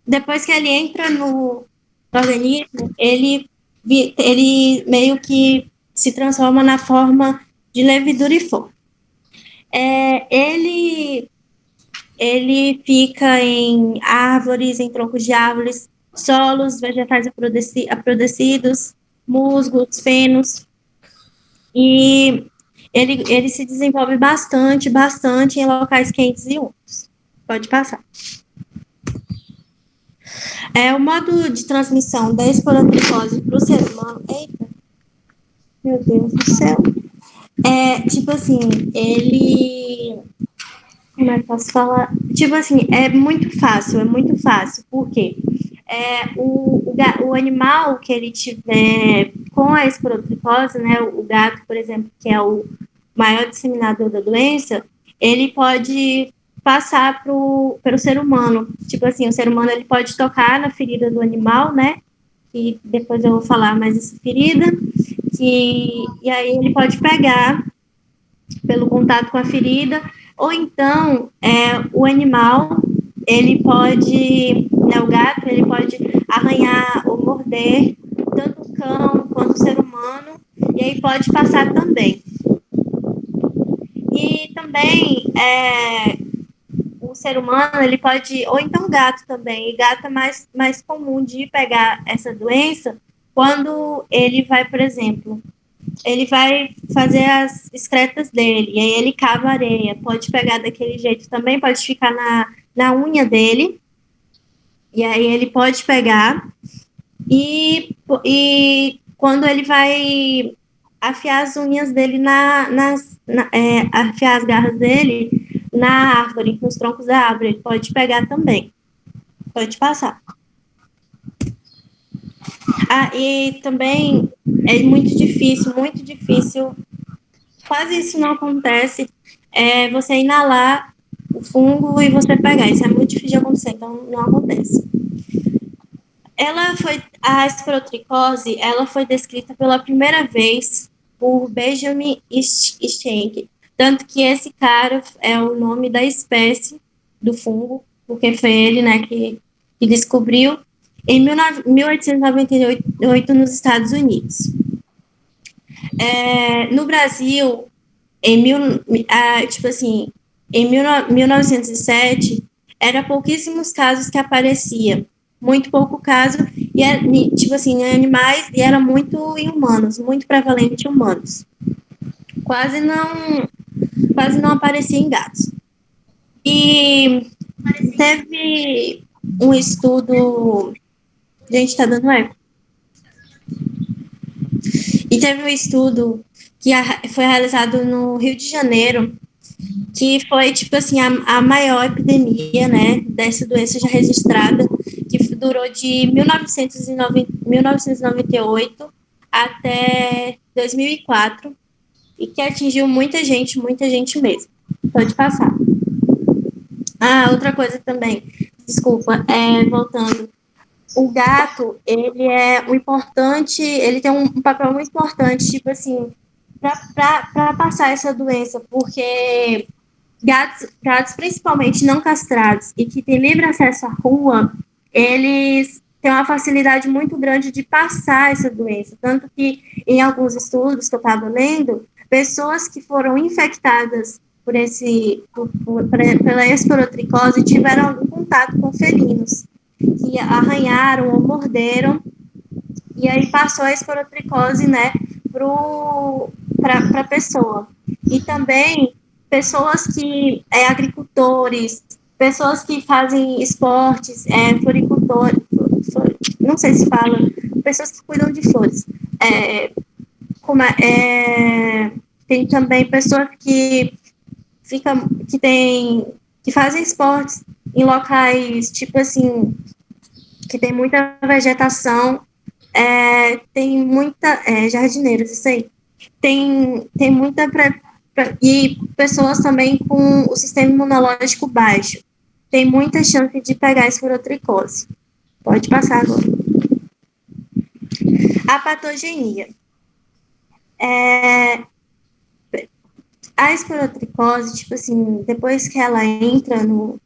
depois que ele entra no organismo, ele meio que se transforma na forma de levedura e fogo. Ele fica em árvores, em troncos de árvores, solos, vegetais apodrecidos, musgos, fenos, e ele se desenvolve bastante em locais quentes e úmidos. Pode passar. O modo de transmissão da esporotricose para o ser humano. Eita, meu Deus do céu. Tipo assim, ele. Como é que posso falar? Tipo assim, é muito fácil, Por quê? O animal que ele tiver com a esporotricose, né, o gato, por exemplo, que é o maior disseminador da doença, ele pode passar pelo ser humano. Tipo assim, o ser humano ele pode tocar na ferida do animal, né? E depois eu vou falar mais dessa ferida. E aí ele pode pegar pelo contato com a ferida, ou então o animal, ele pode, né, o gato, ele pode arranhar ou morder tanto o cão quanto o ser humano, e aí pode passar também. E também o ser humano, ele pode, ou então o gato também, e gato é mais comum de pegar essa doença quando ele vai, por exemplo, ele vai fazer as excretas dele, e aí ele cava areia, pode pegar daquele jeito também, pode ficar na unha dele, e aí ele pode pegar, e quando ele vai afiar as unhas dele afiar as garras dele na árvore, nos troncos da árvore, ele pode pegar também, pode passar. E também é muito difícil, quase isso não acontece, você inalar o fungo e você pegar, isso é muito difícil de acontecer, então não acontece. A esporotricose, ela foi descrita pela primeira vez por Benjamin Schenck, tanto que esse cara é o nome da espécie do fungo, porque foi ele, né, que descobriu, em 1898 nos Estados Unidos. No Brasil, tipo assim, em 1907, era pouquíssimos casos que aparecia, muito pouco caso, e tipo assim, em animais, e era muito em humanos, muito prevalente em humanos. Quase não aparecia em gatos. E teve um estudo. Gente, tá dando eco. E teve um estudo que foi realizado no Rio de Janeiro, que foi, tipo assim, a maior epidemia, né, dessa doença já registrada, que durou de 1998 até 2004, e que atingiu muita gente mesmo. Pode passar. Outra coisa também, desculpa, voltando. O gato, ele tem um papel muito importante, tipo assim, para passar essa doença, porque gatos principalmente não castrados e que têm livre acesso à rua, eles têm uma facilidade muito grande de passar essa doença. Tanto que, em alguns estudos que eu estava lendo, pessoas que foram infectadas pela esporotricose tiveram algum contato com felinos que arranharam ou morderam, e aí passou a esporotricose, né, para a pessoa. E também pessoas que, agricultores, pessoas que fazem esportes, floricultores, não sei se fala, pessoas que cuidam de flores. Tem também pessoas que fazem esportes em locais, tipo assim, que tem muita vegetação, tem muita, jardineiros, isso aí, tem muita, e pessoas também com o sistema imunológico baixo, tem muita chance de pegar esporotricose. Pode passar agora. A patogenia. A esporotricose, tipo assim, depois que ela entra no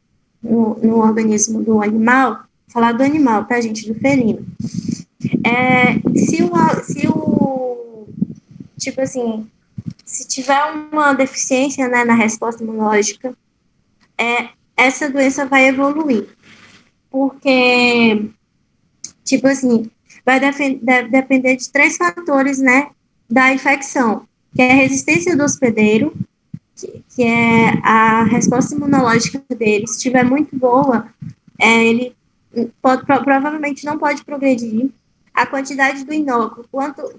organismo do animal, falar do animal, tá, gente? Do felino. Tipo assim, se tiver uma deficiência, né, na resposta imunológica, essa doença vai evoluir. Porque, tipo assim, vai depender de 3 fatores, né, da infecção, que é a resistência do hospedeiro, que é a resposta imunológica dele. Se estiver muito boa, ele provavelmente não pode progredir. A quantidade do inóculo, quanto,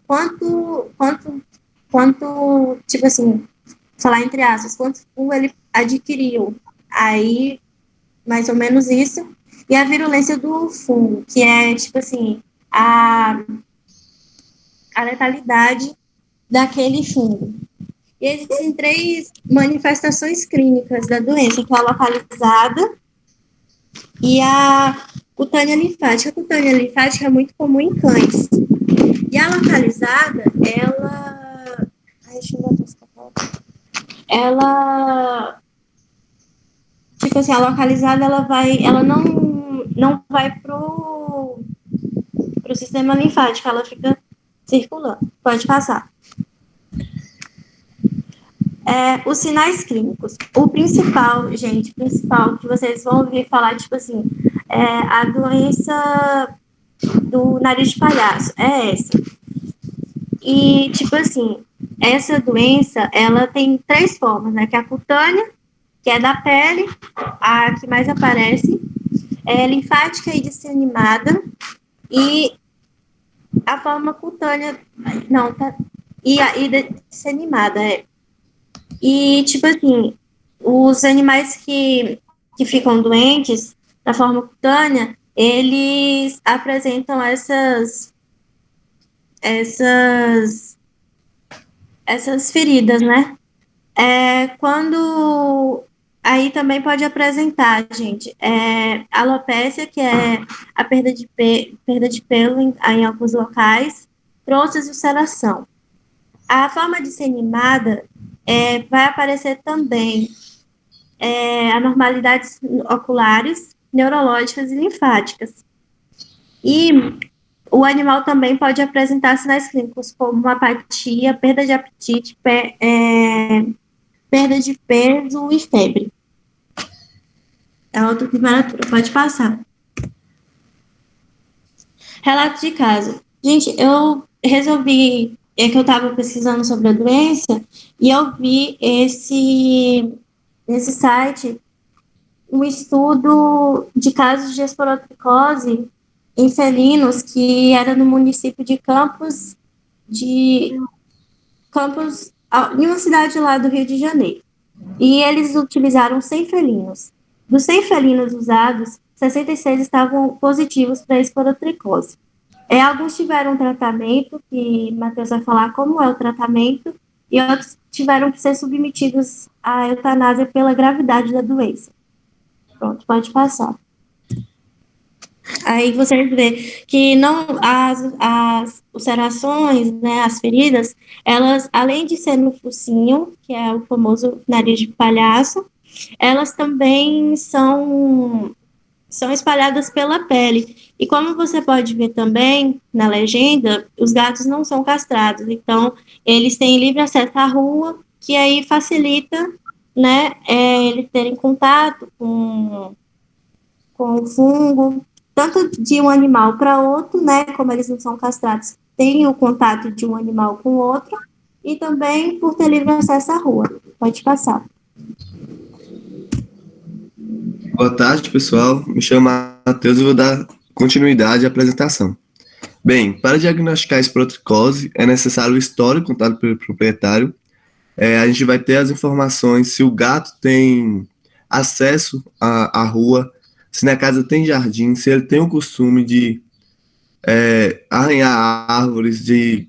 tipo assim, falar entre aspas, quanto ele adquiriu. Aí, mais ou menos isso. E a virulência do fungo, que é, tipo assim, a letalidade daquele fungo. E existem 3 manifestações clínicas da doença, que é a localizada e a cutânea linfática. A cutânea linfática é muito comum em cães. E a localizada, ela... Ai, deixa eu botar essa palavra. Ela... Tipo assim, a localizada, ela não vai pro sistema linfático, ela fica circulando. Pode passar. Os sinais clínicos. O principal que vocês vão ouvir falar, tipo assim, a doença do nariz de palhaço, é essa. E, tipo assim, essa doença, ela tem 3 formas, né? Que é a cutânea, que é da pele, a que mais aparece, linfática e disseminada, e a forma cutânea, não, tá, e a disseminada, E, tipo assim, os animais que ficam doentes da forma cutânea, eles apresentam essas feridas, né? Quando aí também pode apresentar, gente, alopécia, que é a perda de pelo em alguns locais, trouxas e ulceração. A forma disseminada vai aparecer também anormalidades oculares, neurológicas e linfáticas. E o animal também pode apresentar sinais clínicos como apatia, perda de apetite, perda de peso e febre. É autotemperatura, pode passar. Relato de caso. Gente, eu resolvi, que eu estava pesquisando sobre a doença, e eu vi nesse site um estudo de casos de esporotricose em felinos que era no município de Campos, em uma cidade lá do Rio de Janeiro. E eles utilizaram 100 felinos. Dos 100 felinos usados, 66 estavam positivos para esporotricose. Alguns tiveram tratamento, que Matheus vai falar como é o tratamento, e outros tiveram que ser submetidos à eutanásia pela gravidade da doença. Pronto, pode passar. Aí vocês vê que não as ulcerações, né, as feridas, elas, além de ser no focinho, que é o famoso nariz de palhaço, elas também são espalhadas pela pele. E como você pode ver também na legenda, os gatos não são castrados, então eles têm livre acesso à rua, que aí facilita, né, eles terem contato com o fungo, tanto de um animal para outro, né, como eles não são castrados, tem o contato de um animal com o outro, e também por ter livre acesso à rua. Pode passar. Boa tarde, pessoal. Me chamo Matheus e vou dar continuidade à apresentação. Bem, para diagnosticar a esporotricose, é necessário o histórico contado pelo proprietário. A gente vai ter as informações se o gato tem acesso à rua, se na casa tem jardim, se ele tem o costume de arranhar árvores, de,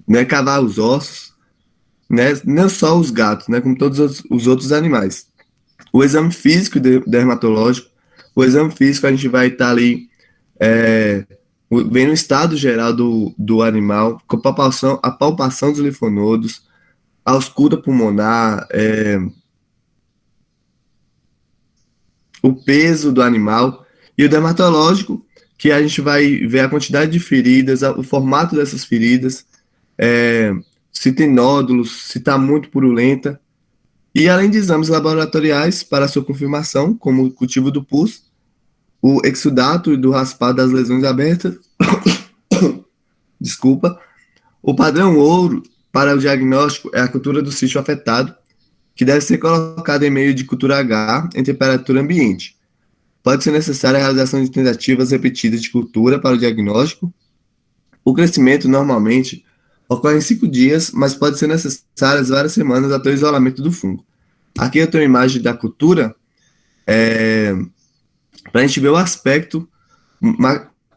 né, cavar os ossos, né, não só os gatos, né, como todos os outros animais. O exame físico dermatológico, o exame físico a gente vai estar ali vendo o estado geral do animal, com a palpação dos linfonodos, a ausculta pulmonar, o peso do animal, e o dermatológico que a gente vai ver a quantidade de feridas, o formato dessas feridas, se tem nódulos, se está muito purulenta, e além de exames laboratoriais para sua confirmação, como o cultivo do pus, o exudato e do raspado das lesões abertas, desculpa, o padrão ouro para o diagnóstico é a cultura do sítio afetado, que deve ser colocada em meio de cultura H em temperatura ambiente. Pode ser necessária a realização de tentativas repetidas de cultura para o diagnóstico. O crescimento, normalmente, ocorre em 5 dias, mas pode ser necessárias várias semanas até o isolamento do fungo. Aqui eu tenho a imagem da cultura, para a gente ver o aspecto,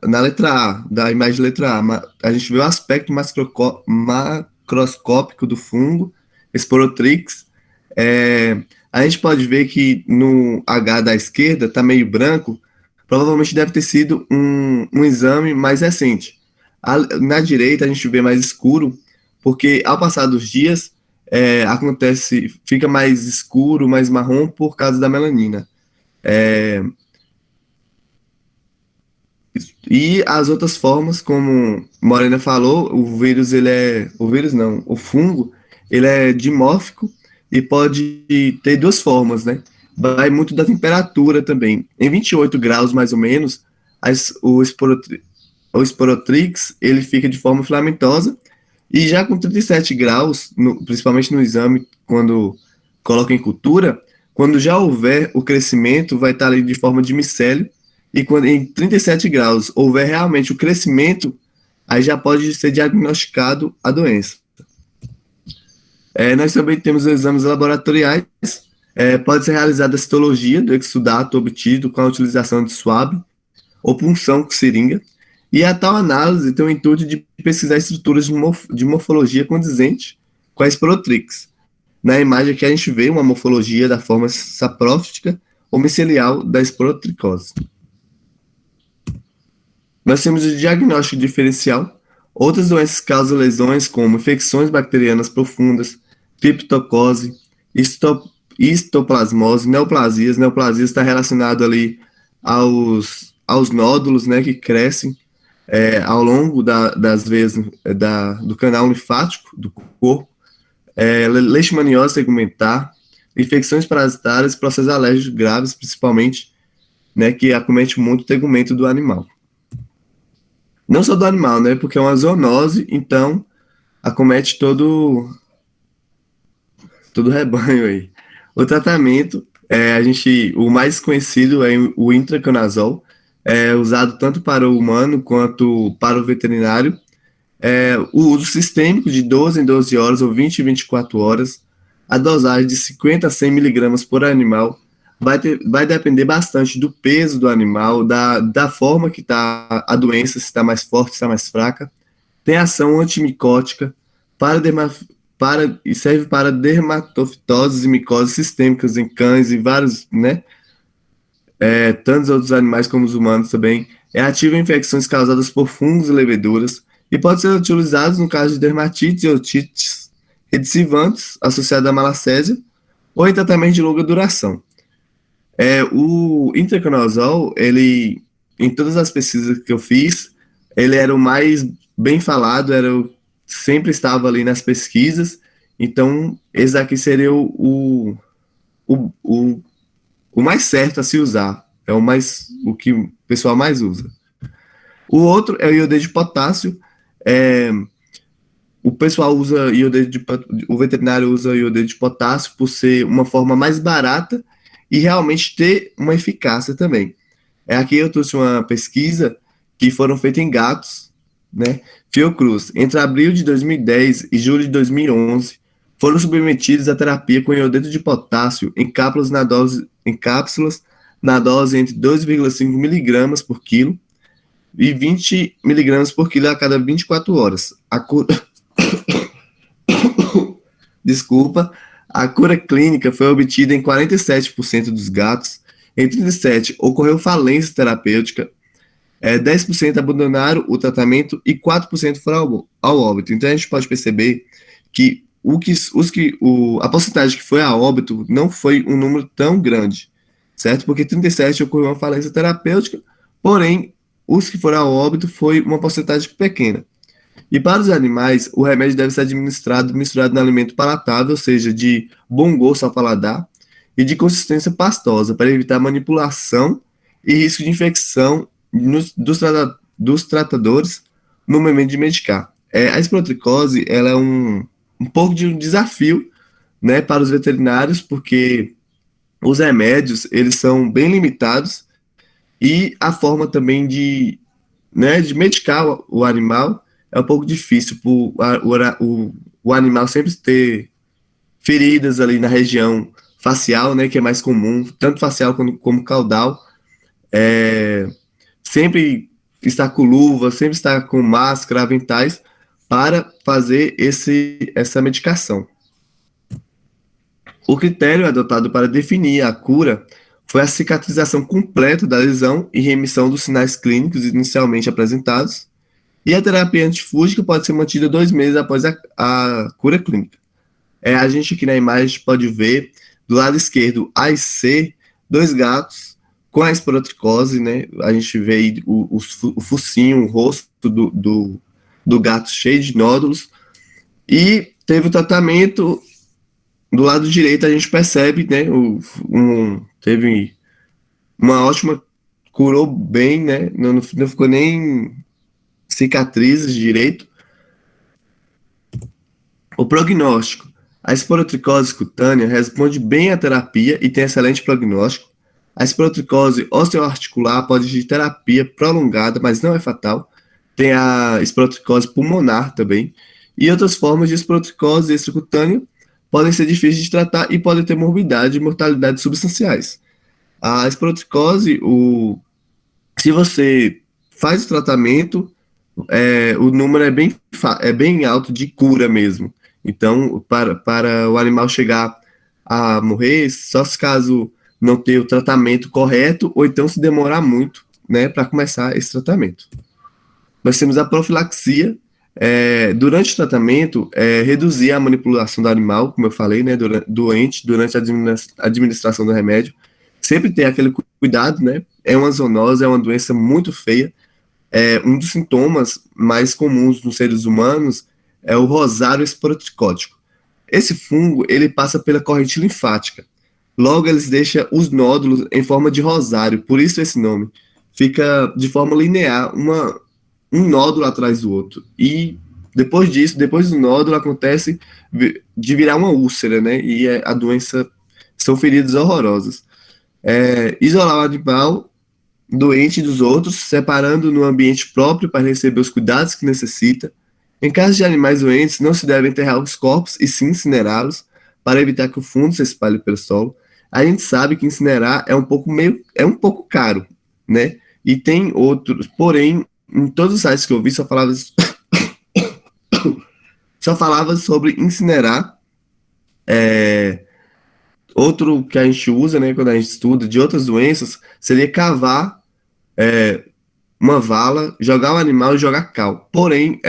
na letra A, da imagem letra A, a gente vê o aspecto macroscópico do fungo, Sporotrix. A gente pode ver que no H da esquerda está meio branco, provavelmente deve ter sido um exame mais recente. Na direita a gente vê mais escuro, porque ao passar dos dias fica mais escuro, mais marrom por causa da melanina. E as outras formas, como Morena falou, o fungo, ele é dimórfico e pode ter 2 formas, né? Vai muito da temperatura também. Em 28 graus, mais ou menos, o Sporotrix, ele fica de forma filamentosa, e já com 37 graus, principalmente no exame, quando coloca em cultura, quando já houver o crescimento, vai estar ali de forma de micélio, e quando em 37 graus houver realmente o crescimento, aí já pode ser diagnosticado a doença. Nós também temos exames laboratoriais. Pode ser realizada a citologia do exudato obtido com a utilização de swab ou punção com seringa, e a tal análise tem o intuito de pesquisar estruturas de morfologia condizente com a Sporotrix. Na imagem aqui a gente vê uma morfologia da forma saprófitica ou micelial da esporotricose. Nós temos o diagnóstico diferencial. Outras doenças causam lesões como infecções bacterianas profundas, criptocose, histoplasmose, neoplasias. Neoplasias está relacionado ali aos nódulos, né, que crescem ao longo das veias do canal linfático do corpo, leishmaniose tegumentar, infecções parasitárias, processos alérgicos graves, principalmente, né, que acomete muito o tegumento do animal. Não só do animal, né, porque é uma zoonose, então acomete todo o rebanho aí. O tratamento, o mais conhecido é o intraconazol, usado tanto para o humano quanto para o veterinário. O uso sistêmico de 12 em 12 horas ou 20 em 24 horas, a dosagem de 50 a 100 miligramas por animal, vai depender bastante do peso do animal, da forma que está a doença, se está mais forte, se está mais fraca. Tem ação antimicótica e serve para dermatofitoses e micoses sistêmicas em cães e vários, né? Tantos outros animais como os humanos também. É ativo em infecções causadas por fungos e leveduras e pode ser utilizado no caso de dermatites e otites recidivantes associadas à malacésia ou em tratamento de longa duração. O intraconazol, ele, em todas as pesquisas que eu fiz, ele era o mais bem falado, sempre estava ali nas pesquisas, então esse aqui seria o mais certo a se usar, o que o pessoal mais usa. O outro é o iodeto de potássio. O pessoal usa o veterinário usa iodeto de potássio por ser uma forma mais barata e realmente ter uma eficácia também. Aqui eu trouxe uma pesquisa que foram feitas em gatos, né? Fiocruz, entre abril de 2010 e julho de 2011, foram submetidos à terapia com iodeto de potássio em cápsulas na dose entre 2,5 miligramas por quilo e 20 miligramas por quilo a cada 24 horas. A cura clínica foi obtida em 47% dos gatos, em 37% ocorreu falência terapêutica, 10% abandonaram o tratamento e 4% foram ao óbito. Então a gente pode perceber que a porcentagem que foi a óbito não foi um número tão grande, certo? Porque 37% ocorreu uma falência terapêutica, porém os que foram a óbito foi uma porcentagem pequena. E para os animais, o remédio deve ser administrado misturado no alimento palatável, ou seja, de bom gosto ao paladar, e de consistência pastosa, para evitar manipulação e risco de infecção dos tratadores no momento de medicar. A esporotricose ela é um pouco de um desafio, né, para os veterinários, porque os remédios eles são bem limitados e a forma também de medicar o animal é um pouco difícil, por o animal sempre ter feridas ali na região facial, né, que é mais comum, tanto facial como caudal, sempre estar com luva, sempre estar com máscara, aventais, para fazer essa medicação. O critério adotado para definir a cura foi a cicatrização completa da lesão e remissão dos sinais clínicos inicialmente apresentados, e a terapia antifúngica pode ser mantida 2 meses após a cura clínica. A gente aqui na imagem pode ver, do lado esquerdo, A e C, 2 gatos com a esporotricose, né? A gente vê aí o focinho, o rosto do gato cheio de nódulos, e teve o tratamento. Do lado direito a gente percebe, né, teve uma ótima, curou bem, né, não ficou nem cicatrizes direito. O prognóstico. A esporotricose cutânea responde bem à terapia e tem excelente prognóstico. A esporotricose osteoarticular pode exigir terapia prolongada, mas não é fatal. Tem a esporotricose pulmonar também. E outras formas de esporotricose extracutânea podem ser difíceis de tratar e podem ter morbidade e mortalidade substanciais. A esporotricose, se você faz o tratamento, o número é bem alto de cura mesmo. Então, para o animal chegar a morrer, só se caso não ter o tratamento correto, ou então se demorar muito, né, para começar esse tratamento. Nós temos a profilaxia. Durante o tratamento, reduzir a manipulação do animal, como eu falei, né, durante a administração do remédio. Sempre ter aquele cuidado, né? É uma zoonose, é uma doença muito feia. Um dos sintomas mais comuns nos seres humanos é o rosário esporotricótico. Esse fungo, ele passa pela corrente linfática. Logo, eles deixam os nódulos em forma de rosário, por isso esse nome. Fica de forma linear, um nódulo atrás do outro. E depois do nódulo, acontece de virar uma úlcera, né? E a doença são feridas horrorosas. Isolar o animal doente dos outros, separando no ambiente próprio para receber os cuidados que necessita. Em caso de animais doentes, não se deve enterrar os corpos e sim incinerá-los para evitar que o fundo se espalhe pelo solo. A gente sabe que incinerar é um pouco caro, né? E tem outros, porém, em todos os sites que eu vi só falava sobre incinerar. Outro que a gente usa, né, quando a gente estuda de outras doenças, seria cavar uma vala, jogar o animal e jogar cal. Porém,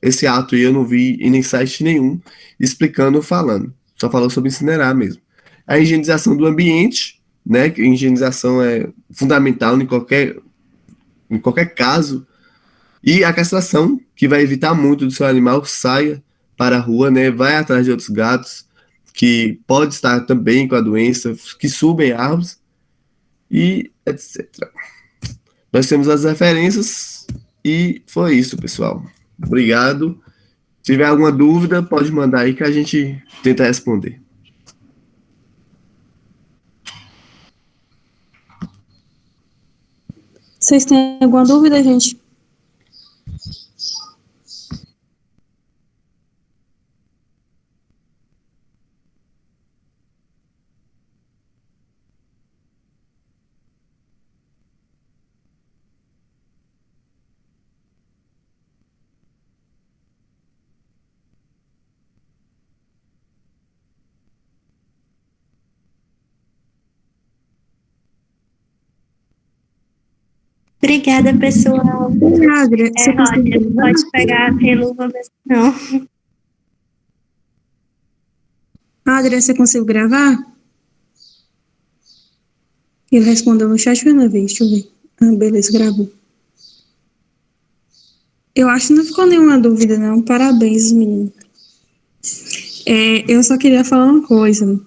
esse ato aí eu não vi em site nenhum explicando ou falando. Só falou sobre incinerar mesmo. A higienização do ambiente, né, que a higienização é fundamental em qualquer caso. E a castração, que vai evitar muito do seu animal saia para a rua, né, vai atrás de outros gatos, que pode estar também com a doença, que subem árvores, e etc. Nós temos as referências, e foi isso, pessoal. Obrigado. Se tiver alguma dúvida, pode mandar aí que a gente tenta responder. Vocês têm alguma dúvida, gente? Obrigada, pessoal. Adria, você Roger, pode pegar sem luva mesmo, não. Adria, você conseguiu gravar? Ele respondeu no chat uma vez, deixa eu ver. Ah, beleza, gravou. Eu acho que não ficou nenhuma dúvida, não. Parabéns, menino. Eu só queria falar uma coisa.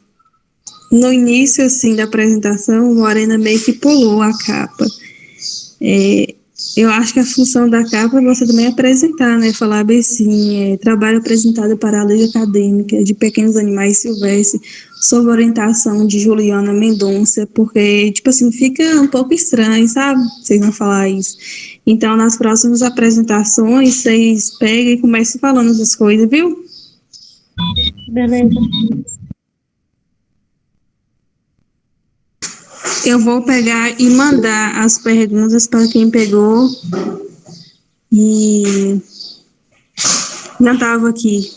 No início, assim, da apresentação, o Morena meio que pulou a capa. Eu acho que a função da capa é você também apresentar, né? Falar bem assim, trabalho apresentado para a Lei Acadêmica de Pequenos Animais Silvestres, sob orientação de Juliana Mendonça, porque, tipo assim, fica um pouco estranho, sabe? Vocês vão falar isso. Então, nas próximas apresentações, vocês pegam e começam falando essas coisas, viu? Beleza. Eu vou pegar e mandar as perguntas para quem pegou e não estava aqui.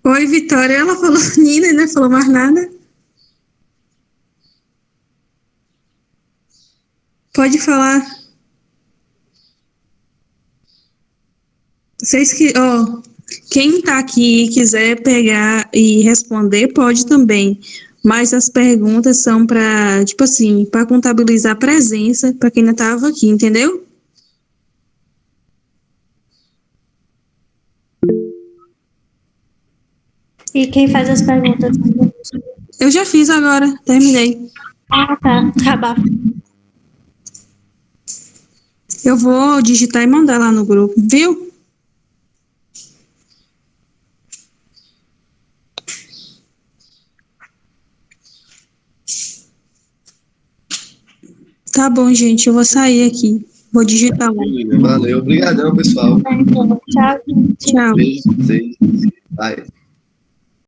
Oi, Vitória. Ela falou Nina e não falou mais nada. Pode falar. Vocês que, ó, quem tá aqui e quiser pegar e responder, pode também. Mas as perguntas são para, tipo assim, para contabilizar a presença para quem não estava aqui, entendeu? E quem faz as perguntas? Eu já fiz agora, terminei. Ah, tá. Acabar. Eu vou digitar e mandar lá no grupo, viu? Tá bom, gente, eu vou sair aqui. Vou digitar lá. Valeu, obrigadão, pessoal. Tchau. Tchau. Beijo pra vocês. Bye.